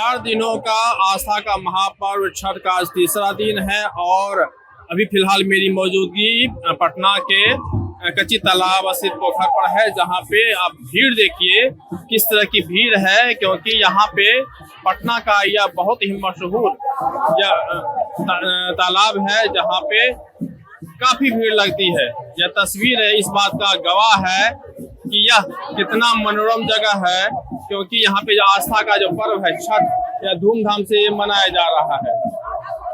4 दिनों का आस्था का महापर्व छठ का आज तीसरा दिन है और अभी फिलहाल मेरी मौजूदगी पटना के कच्ची तालाब स्थित पोखर पर है, जहां पे आप भीड़ देखिए किस तरह की भीड़ है, क्योंकि यहाँ पे पटना का यह बहुत ही मशहूर तालाब है जहाँ पे काफी भीड़ लगती है। यह तस्वीर है इस बात का गवाह है कि यह कितना मनोरम जगह है, क्योंकि यहाँ पे जो आस्था का जो पर्व है छठ, यह धूमधाम से मनाया जा रहा है।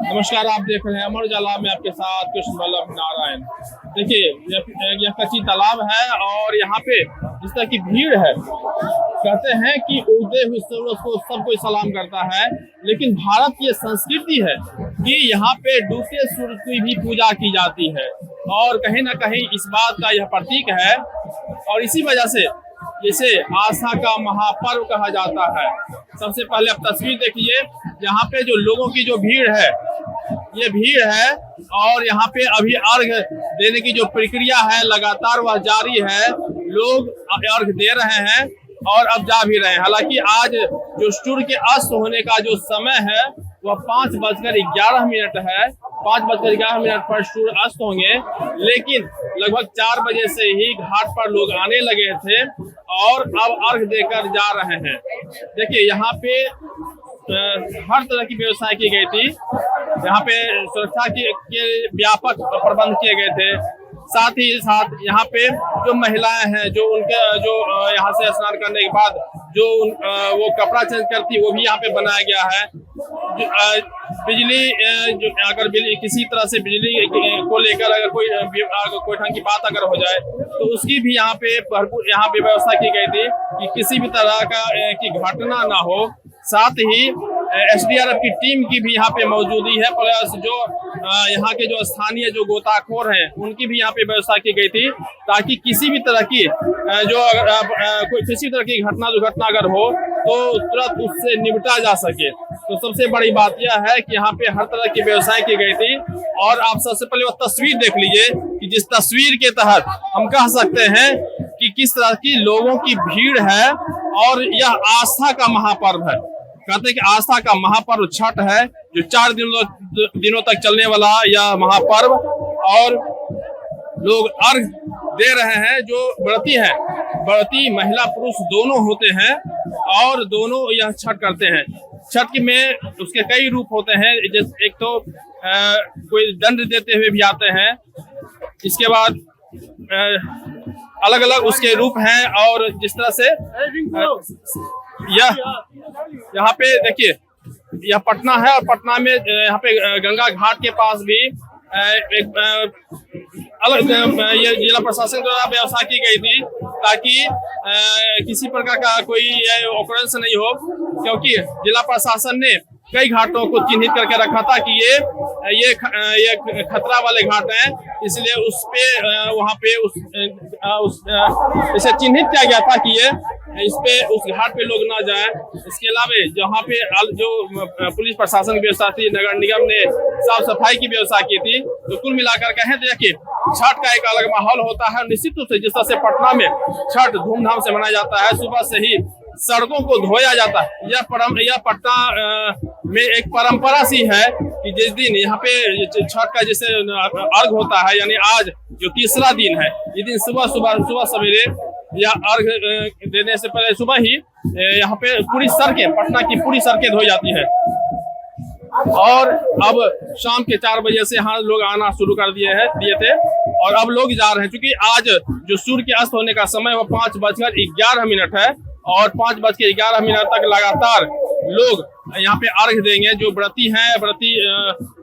नमस्कार, आप देख रहे हैं अमर उजाला में आपके साथ कृष्ण वल्लभ नारायण। देखिए यह कच्ची तालाब है और यहाँ पे जिस तरह की भीड़ है, कहते हैं कि उगते हुए सूरज को सब कोई सलाम करता है, लेकिन भारत की संस्कृति है कि यहाँ पे डूबते सूरज की भी पूजा की जाती है और कहीं ना कहीं इस बात का यह प्रतीक है। और इसी वजह से इसे आस्था का महापर्व कहा जाता है। सबसे पहले आप तस्वीर देखिए, यहाँ पे जो लोगों की जो भीड़ है, ये भीड़ है और यहाँ पे अभी अर्घ देने की जो प्रक्रिया है लगातार वह जारी है। लोग अर्घ दे रहे हैं और अब जा भी रहे हैं। हालांकि आज जो सूर्य के अस्त होने का जो समय है वह 5:11 है। 5:11 पर सूर्य अस्त होंगे, लेकिन लगभग 4 बजे से ही घाट पर लोग आने लगे थे और अब अर्घ देकर जा रहे हैं। देखिए यहाँ पे हर तरह की व्यवस्था की गई थी। यहाँ पे सुरक्षा के व्यापक प्रबंध किए गए थे। साथ ही साथ यहाँ पे जो महिलाएं हैं, जो उनके जो यहाँ से स्नान करने के बाद जो वो कपड़ा चेंज करती है, वो भी यहाँ पे बनाया गया है। बिजली जो अगर किसी तरह से बिजली को लेकर अगर कोई ढंग की बात अगर हो जाए तो उसकी भी यहाँ पे भरपूर यहाँ पे व्यवस्था की गई थी कि किसी भी तरह का की घटना ना हो। साथ ही SDRF की टीम की भी यहाँ पे मौजूदी है, प्लस जो यहाँ के जो स्थानीय जो गोताखोर हैं उनकी भी यहाँ पे व्यवस्था की गई थी, ताकि किसी भी तरह की किसी तरह की दुर्घटना अगर हो तो तुरंत उससे निपटा जा सके। तो सबसे बड़ी बात यह है कि यहाँ पे हर तरह की व्यवस्था की गई थी। और आप सबसे पहले वो तस्वीर देख लीजिए कि जिस तस्वीर के तहत हम कह सकते हैं कि किस तरह की लोगों की भीड़ है और यह आस्था का महापर्व है। कहते हैं कि आस्था का महापर्व छठ है, जो 4 दिनों तक चलने वाला यह महापर्व। और लोग अर्घ दे रहे हैं, जो व्रती हैं, व्रती महिला पुरुष दोनों होते हैं और दोनों यह छठ करते हैं। छठ में उसके कई रूप होते हैं। एक तो कोई दंड देते हुए भी आते हैं, इसके बाद अलग अलग उसके रूप हैं। और जिस तरह से यहाँ पे देखिए, यह पटना है और पटना में यहाँ पे गंगा घाट के पास भी एक अलग ये जिला प्रशासन द्वारा व्यवस्था की गई थी, ताकि किसी प्रकार का कोई ऑकरेंस नहीं हो, क्योंकि जिला प्रशासन ने कई घाटों को चिन्हित करके रखा था कि ये खतरा वाले घाट हैं, इसलिए उस पे वहाँ पे इसे चिन्हित किया गया था कि उस घाट पे लोग ना जाएं। इसके अलावा जहाँ पे जो पुलिस प्रशासन की व्यवस्था थी, नगर निगम ने साफ सफाई की व्यवस्था की थी। तो कुल मिलाकर कहें तो देखिए, छठ का एक अलग माहौल होता है। निश्चित रूप से जिस तरह से पटना में छठ धूमधाम से मनाया जाता है, सुबह से ही सड़कों को धोया जाता है। यह पटना में एक परंपरा सी है कि जिस दिन यहाँ पे छठ का जैसे अर्घ होता है, यानी आज जो तीसरा दिन है, इस दिन सुबह सवेरे या अर्घ देने से पहले सुबह ही यहाँ पे पूरी सड़कें, पटना की पूरी सड़कें धोई जाती है। और अब शाम के 4 बजे से यहाँ लोग आना शुरू कर दिए थे और अब लोग जा रहे हैं, क्योंकि आज जो सूर्य के अस्त होने का समय वो 5:11 है और 5:11 तक लगातार लोग यहाँ पे अर्घ देंगे। जो व्रती हैं,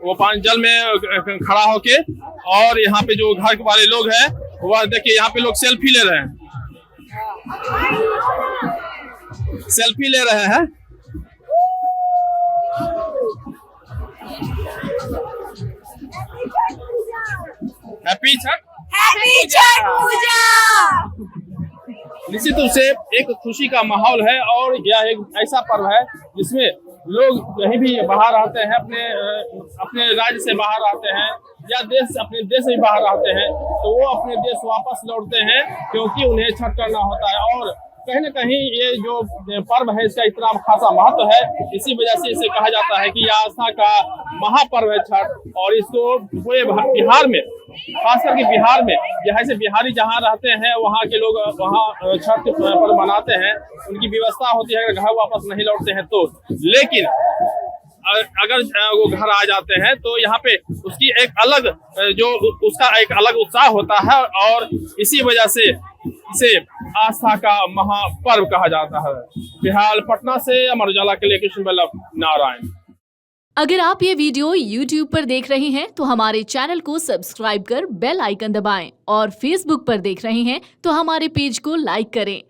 वो पानी जल में खड़ा होके, और यहाँ पे जो घर वाले लोग हैं वह देखिए यहाँ पे लोग सेल्फी ले रहे हैं। हैप्पी छठ पूजा। निश्चित रूप से एक खुशी का माहौल है और यह एक ऐसा पर्व है जिसमें लोग कहीं भी बाहर आते हैं, अपने राज्य से बाहर आते हैं या अपने देश से बाहर आते हैं, तो वो अपने देश वापस लौटते हैं, क्योंकि उन्हें छठ करना होता है। और कहीं न कहीं ये जो पर्व है इसका इतना खासा महत्व है, इसी वजह से इसे कहा जाता है कि यह आस्था का महापर्व है छठ। और इसको पूरे बिहार में, खास करके बिहार में, यहाँ से बिहारी जहाँ रहते हैं वहाँ के लोग वहाँ छठ पर्व मनाते हैं। उनकी व्यवस्था होती है अगर घर वापस नहीं लौटते हैं तो, लेकिन अगर वो घर आ जाते हैं तो यहाँ पे उसकी एक अलग उसका एक अलग उत्साह होता है और इसी वजह से इसे आस्था का महापर्व कहा जाता है। फिलहाल पटना से अमर उजाला के लिए कृष्ण वल्लभ नारायण। अगर आप ये वीडियो YouTube पर देख रहे हैं तो हमारे चैनल को सब्सक्राइब कर बेल आइकन दबाएं और Facebook पर देख रहे हैं तो हमारे पेज को लाइक करें।